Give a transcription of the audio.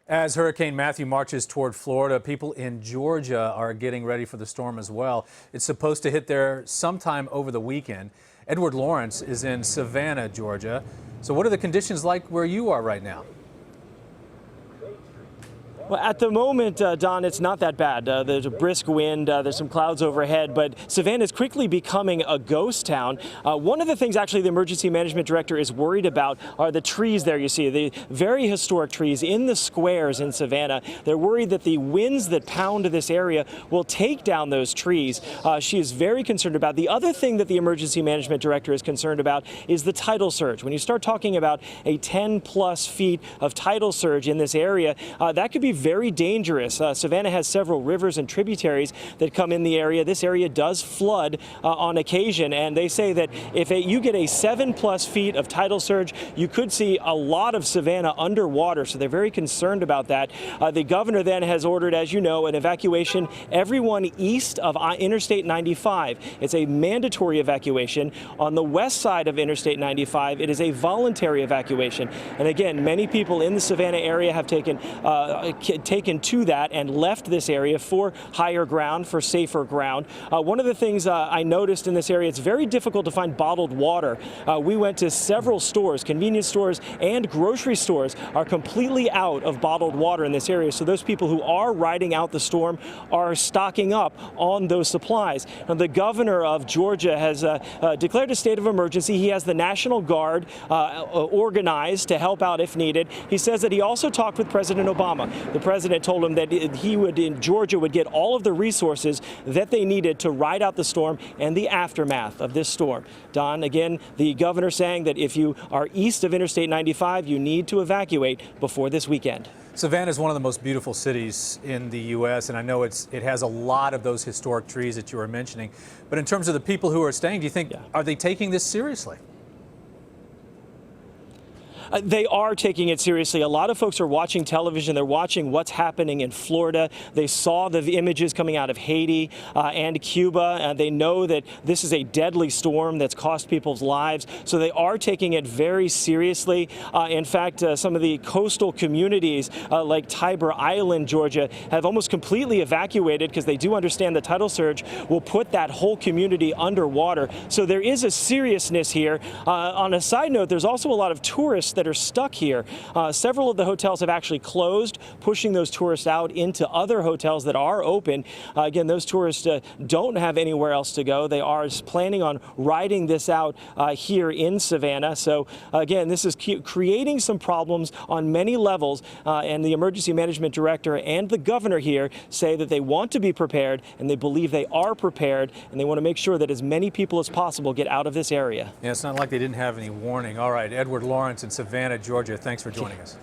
As Hurricane Matthew marches toward Florida, people in Georgia are getting ready for the storm as well. It's supposed to hit there sometime over the weekend. Edward Lawrence is in Savannah, Georgia. So what are the conditions like where you are right now? Well, at the moment, Don, it's not that bad. There's a brisk wind, there's some clouds overhead, but Savannah is quickly becoming a ghost town. One of the things actually the emergency management director is worried about are the trees there you see, the very historic trees in the squares in Savannah. They're worried that the winds that pound this area will take down those trees. She is very concerned about. The other thing that the emergency management director is concerned about is the tidal surge. When you start talking about a 10+ feet of tidal surge in this area, that could be very dangerous. Savannah has several rivers and tributaries that come in the area. This area does flood on occasion, and they say that if you get a 7+ feet of tidal surge, you could see a lot of Savannah underwater, so they're very concerned about that. The governor then has ordered, as you know, an evacuation everyone east of Interstate 95. It's a mandatory evacuation. On the west side of Interstate 95, it is a voluntary evacuation. And again, many people in the Savannah area have taken to that and left this area for higher ground, for safer ground. One of the things I noticed in this area, it's very difficult to find bottled water. We went to several stores, convenience stores and grocery stores are completely out of bottled water in this area. So those people who are riding out the storm are stocking up on those supplies. Now, the governor of Georgia has declared a state of emergency. He has the National Guard organized to help out if needed. He says that he also talked with President Obama. The president told him that Georgia would get all of the resources that they needed to ride out the storm and the aftermath of this storm. Don, again, the governor saying that if you are east of Interstate 95, you need to evacuate before this weekend. Savannah is one of the most beautiful cities in the U.S., and I know it has a lot of those historic trees that you were mentioning. But in terms of the people who are staying, do you think, are they taking this seriously? They are taking it seriously. A lot of folks are watching television. They're watching what's happening in Florida. They saw the images coming out of Haiti and Cuba. They know that this is a deadly storm that's cost people's lives. So they are taking it very seriously. In fact, some of the coastal communities like Tiber Island, Georgia, have almost completely evacuated because they do understand the tidal surge will put that whole community underwater. So there is a seriousness here. On a side note, there's also a lot of tourists that are stuck here. Several of the hotels have actually closed, pushing those tourists out into other hotels that are open. Again, those tourists don't have anywhere else to go. They are planning on riding this out here in Savannah. So again, this is creating some problems on many levels, and the emergency management director and the governor here say that they want to be prepared and they believe they are prepared, and they want to make sure that as many people as possible get out of this area. Yeah, it's not like they didn't have any warning. All right, Edward Lawrence in Savannah, Georgia, thanks for joining us.